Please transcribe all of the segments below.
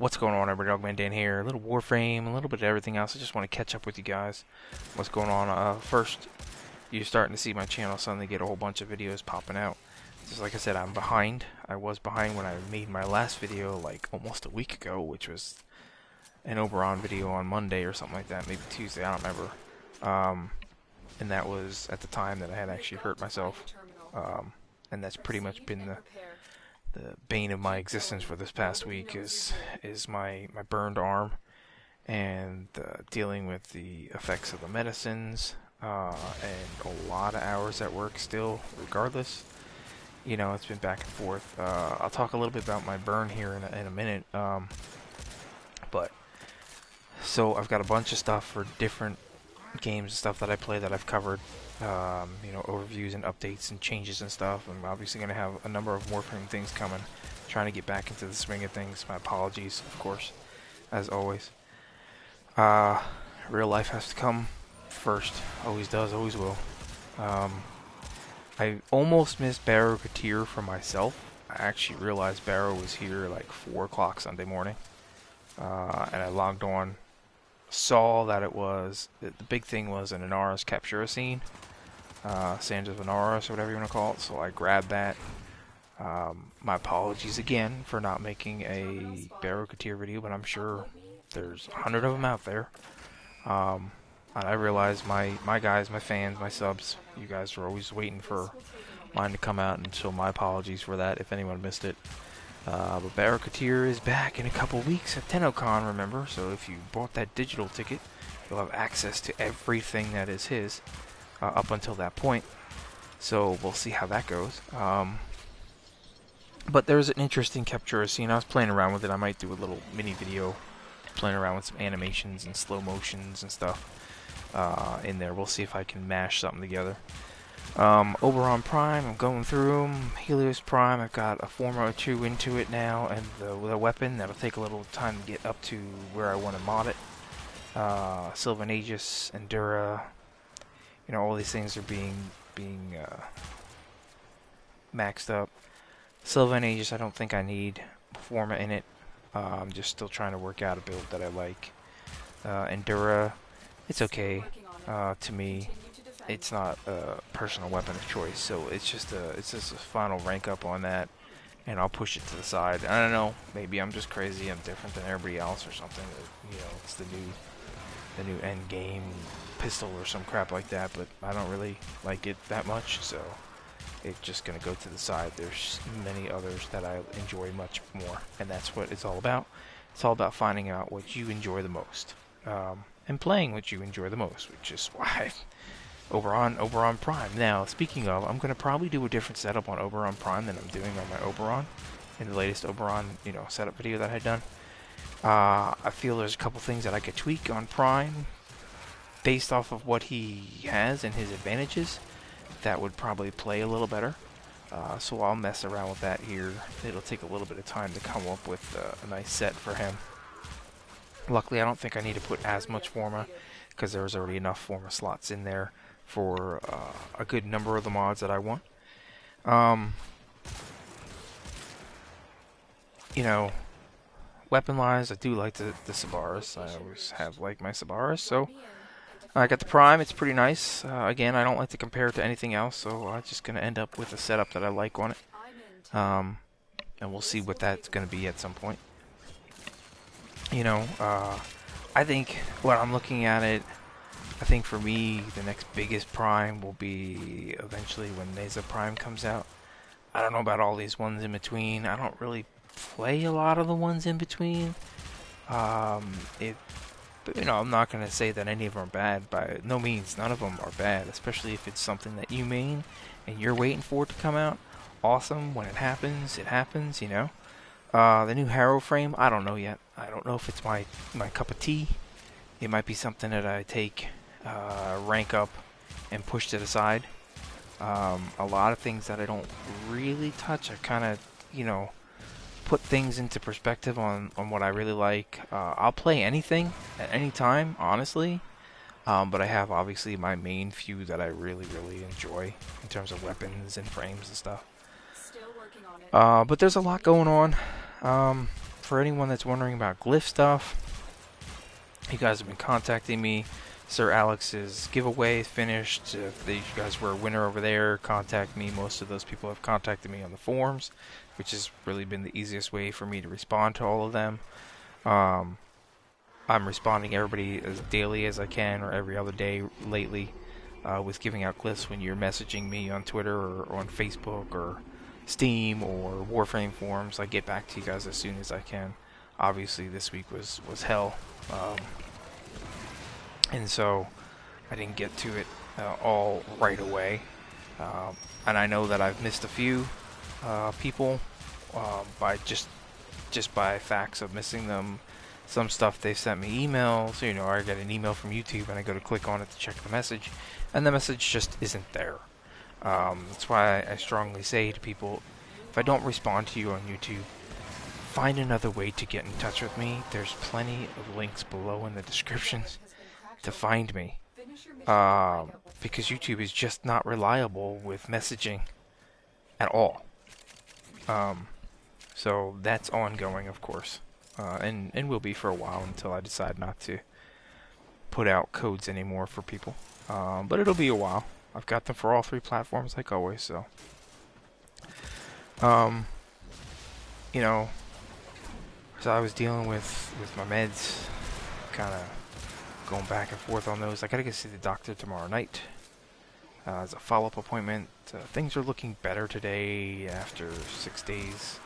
What's going on, everybody? Dogman Dan here. A little Warframe, a little bit of everything else. I just want to catch up with you guys. What's going on? First, you're starting to see my channel suddenly get a whole bunch of videos popping out. Just like I said, I'm behind. I was behind when I made my last video like almost a week ago, which was an Oberon video on Monday or something like that. Maybe Tuesday, I don't remember. And that was at the time that I had actually hurt myself. And that's pretty much been the bane of my existence for this past week is my burned arm and dealing with the effects of the medicines and a lot of hours at work still. Regardless, you know, it's been back and forth. I'll talk a little bit about my burn here in a minute. But so I've got a bunch of stuff for different games and stuff that I play that I've covered. You know, overviews and updates and changes and stuff. I'm obviously going to have a number of Warframe things coming. Trying to get back into the swing of things. My apologies, of course, as always. Real life has to come first. Always does, always will. I almost missed Baro for myself. I actually realized Baro was here like 4 o'clock Sunday morning. And I logged on. Saw that it was, the big thing was an Inaris Captura scene. Sands of Inaris, or whatever you want to call it. So I grabbed that. My apologies again for not making a Baro video, but I'm sure there's 100 of them out there. And I realize my guys, my fans, my subs, you guys are always waiting for mine to come out, and so my apologies for that if anyone missed it. But Baro is back in a couple weeks at Tennocon, remember? So if you bought that digital ticket, you'll have access to everything that is his up until that point. So we'll see how that goes. But there's an interesting Captura scene. I was playing around with it. I might do a little mini video playing around with some animations and slow motions and stuff in there. We'll see if I can mash something together. Oberon Prime, I'm going through them. Helios Prime, I've got a form or two into it now, and the weapon, that'll take a little time to get up to where I want to mod it. Sylvan Aegis, Endura, you know, all these things are being maxed up. Sylvan Aegis, I don't think I need Forma in it. I'm just still trying to work out a build that I like. Endura, it's okay to me. It's not a personal weapon of choice, so it's just a final rank up on that, and I'll push it to the side. I don't know, maybe I'm just crazy. I'm different than everybody else or something. You know, it's the new end game pistol or some crap like that, but I don't really like it that much, so it's just gonna go to the side. There's many others that I enjoy much more, and that's what it's all about. It's all about finding out what you enjoy the most, and playing what you enjoy the most, which is why Oberon Prime. Now, speaking of, I'm gonna probably do a different setup on Oberon Prime than I'm doing on my Oberon in the latest Oberon, you know, setup video that I had done. I feel there's a couple things that I could tweak on Prime based off of what he has and his advantages that would probably play a little better. So I'll mess around with that here. It'll take a little bit of time to come up with a nice set for him. Luckily, I don't think I need to put as much Forma, because there's already enough Forma slots in there for a good number of the mods that I want. You know, weapon-wise, I do like the Sabaris. I always have liked my Sabaris, so I got the Prime. It's pretty nice. Again, I don't like to compare it to anything else, so I'm just going to end up with a setup that I like on it. And we'll see what that's going to be at some point. You know, I think when I'm looking at it, I think for me, the next biggest Prime will be eventually when Neza Prime comes out. I don't know about all these ones in between. I don't really play a lot of the ones in between. But, you know, I'm not going to say that any of them are bad. By no means, none of them are bad, especially if it's something that you main and you're waiting for it to come out. Awesome. When it happens, you know. The new Warframe, I don't know yet. I don't know if it's my cup of tea. It might be something that I take rank up and push to the side. A lot of things that I don't really touch, I kind of, you know, put things into perspective on what I really like. I'll play anything at any time, honestly. But I have obviously my main few that I really enjoy in terms of weapons and frames and stuff. But there's a lot going on. for anyone that's wondering about glyph stuff, you guys have been contacting me. Sir Alex's giveaway is finished. If you guys were a winner over there, contact me. Most of those people have contacted me on the forums, which has really been the easiest way for me to respond to all of them. I'm responding everybody as daily as I can, or every other day lately, with giving out glyphs when you're messaging me on Twitter or on Facebook or Steam or Warframe forums. I get back to you guys as soon as I can. Obviously, this week was hell. And so I didn't get to it all right away. And I know that I've missed a few people by just by facts of missing them. Some stuff they sent me emails, you know, I get an email from YouTube and I go to click on it to check the message, and the message just isn't there. That's why I strongly say to people, if I don't respond to you on YouTube, find another way to get in touch with me. There's plenty of links below in the descriptions to find me, because YouTube is just not reliable with messaging at all. So that's ongoing, of course, and will be for a while until I decide not to put out codes anymore for people. But it'll be a while. I've got them for all 3 platforms, like always. So, you know, so I was dealing with my meds, kind of going back and forth on those. I gotta go see the doctor tomorrow night as a follow-up appointment. Things are looking better today after 6 days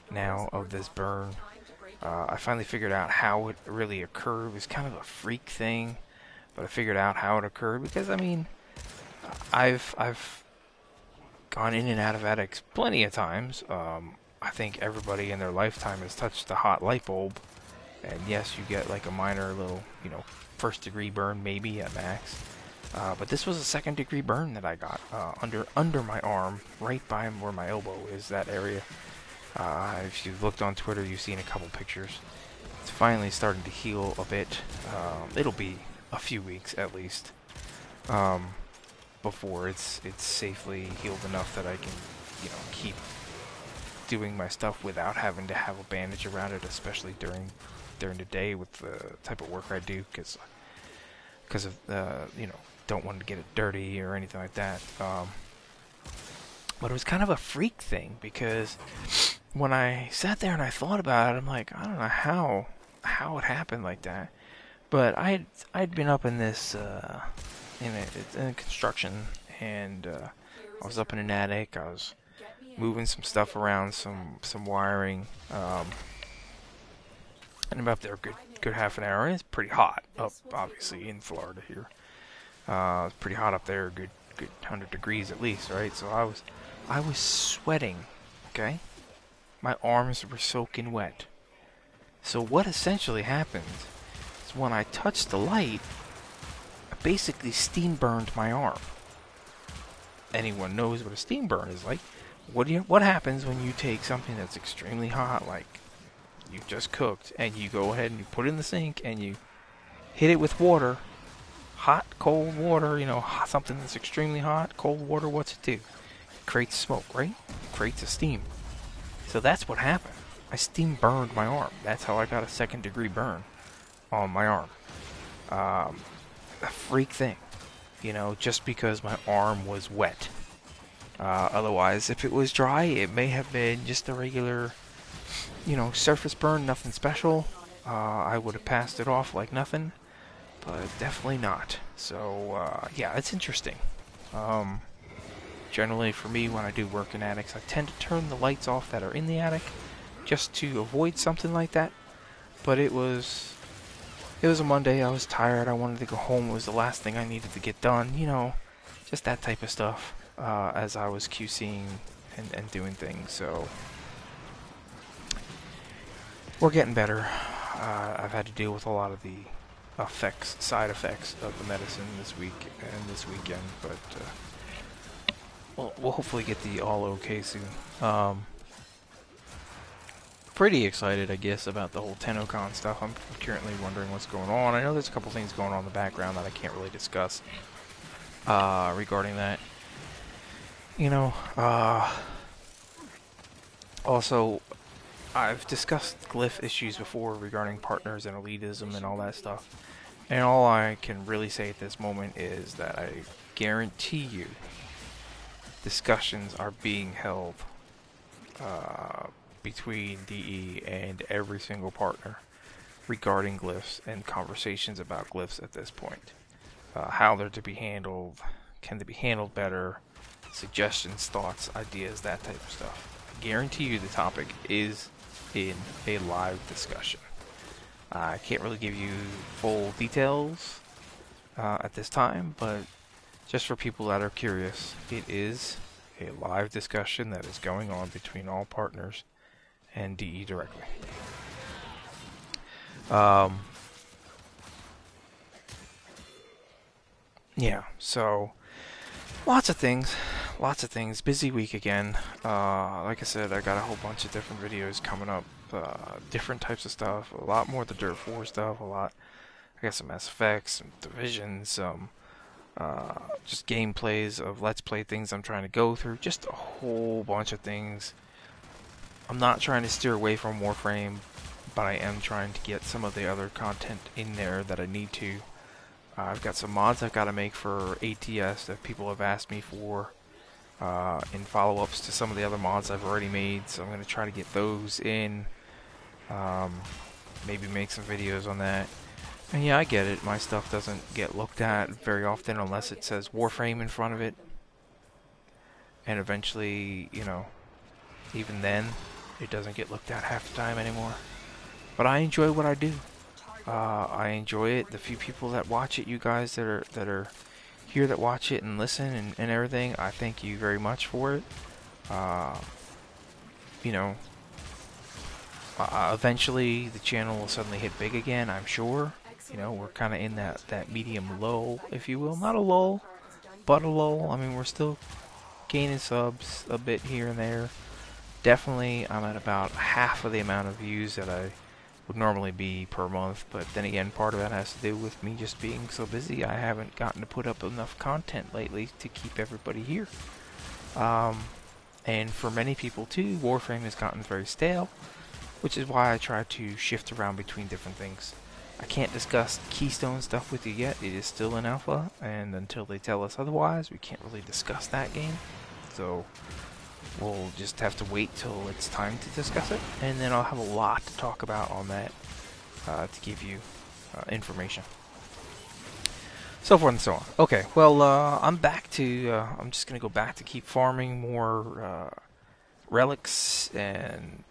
now of this burn. I finally figured out how it really occurred. It was kind of a freak thing, but I figured out how it occurred because, I mean, I've gone in and out of attics plenty of times. I think everybody in their lifetime has touched a hot light bulb, and yes, you get like a minor little, you know, first-degree burn maybe at max. But this was a 2nd-degree burn that I got under my arm, right by where my elbow is, that area. If you've looked on Twitter, you've seen a couple pictures. It's finally starting to heal a bit. It'll be a few weeks at least before it's safely healed enough that I can, you know, keep doing my stuff without having to have a bandage around it, especially during the day with the type of work I do, because of you know, don't want to get it dirty or anything like that. But it was kind of a freak thing, because when I sat there and I thought about it, I'm like, I don't know how it happened like that. But I'd been up in this in construction, and I was up in an attic. I was moving some stuff around, some wiring, and I'm up there a good half an hour. It's pretty hot up, obviously, in Florida here. It's pretty hot up there, good 100 degrees at least, right? So I was sweating, okay? My arms were soaking wet. So what essentially happened is when I touched the light, I basically steam burned my arm. Anyone knows what a steam burn is like. What happens when you take something that's extremely hot, like you just cooked, and you go ahead and you put it in the sink and you hit it with water, hot, cold water, you know, something that's extremely hot, cold water, what's it do? It creates smoke, right? It creates a steam. So that's what happened. I steam burned my arm. That's how I got a 2nd-degree burn on my arm. A freak thing, you know, just because my arm was wet. Otherwise, if it was dry, it may have been just a regular, you know, surface burn, nothing special. I would have passed it off like nothing, but definitely not. So, yeah, it's interesting. Generally, for me, when I do work in attics, I tend to turn the lights off that are in the attic, just to avoid something like that. But it was a Monday, I was tired, I wanted to go home, it was the last thing I needed to get done, you know, just that type of stuff, as I was QCing and doing things. So we're getting better. I've had to deal with a lot of the side effects of the medicine this week and this weekend, but we'll hopefully get the all okay soon. Pretty excited, I guess, about the whole Tennocon stuff. I'm currently wondering what's going on. I know there's a couple things going on in the background that I can't really discuss regarding that. You know, also, I've discussed glyph issues before regarding partners and elitism and all that stuff. And all I can really say at this moment is that I guarantee you discussions are being held between DE and every single partner regarding glyphs and conversations about glyphs at this point. How they're to be handled, can they be handled better, suggestions, thoughts, ideas, that type of stuff. I guarantee you the topic is in a live discussion. I can't really give you full details at this time, but just for people that are curious, it is a live discussion that is going on between all partners and DE directly. Yeah, so lots of things. Busy week again. Like I said, I got a whole bunch of different videos coming up. Different types of stuff. A lot more of the Dirt 4 stuff. I got some Mass Effects, some Divisions, some just gameplays of Let's Play things I'm trying to go through. Just a whole bunch of things. I'm not trying to steer away from Warframe, but I am trying to get some of the other content in there that I need to. I've got some mods I've got to make for ATS that people have asked me for in follow-ups to some of the other mods I've already made, so I'm going to try to get those in. Maybe make some videos on that. And yeah, I get it. My stuff doesn't get looked at very often unless it says Warframe in front of it. And eventually, you know, even then, it doesn't get looked at half the time anymore. But I enjoy what I do. I enjoy it. The few people that watch it, you guys that are here that watch it and listen and everything, I thank you very much for it. You know, eventually the channel will suddenly hit big again, I'm sure. You know, we're kind of in that medium lull, if you will. Not a lull, but a lull. I mean, we're still gaining subs a bit here and there. Definitely, I'm at about half of the amount of views that I would normally be per month, but then again, part of that has to do with me just being so busy. I haven't gotten to put up enough content lately to keep everybody here. And for many people too, Warframe has gotten very stale, which is why I try to shift around between different things. I can't discuss Keystone stuff with you yet. It is still in alpha, and until they tell us otherwise, we can't really discuss that game. So we'll just have to wait till it's time to discuss it, and then I'll have a lot to talk about on that to give you information. So forth and so on. Okay, well, I'm back to, I'm just going to go back to keep farming more relics and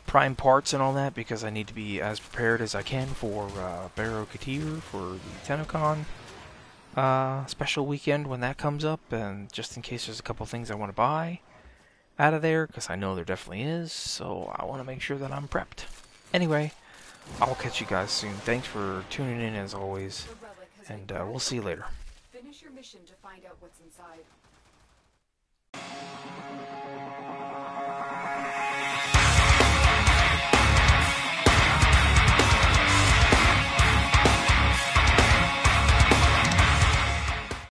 prime parts and all that, because I need to be as prepared as I can for Baro for the Tennocon special weekend when that comes up, and just in case there's a couple things I want to buy out of there, because I know there definitely is, so I want to make sure that I'm prepped. Anyway, I'll catch you guys soon. Thanks for tuning in as always, and we'll see you later. Finish your mission to find out what's inside.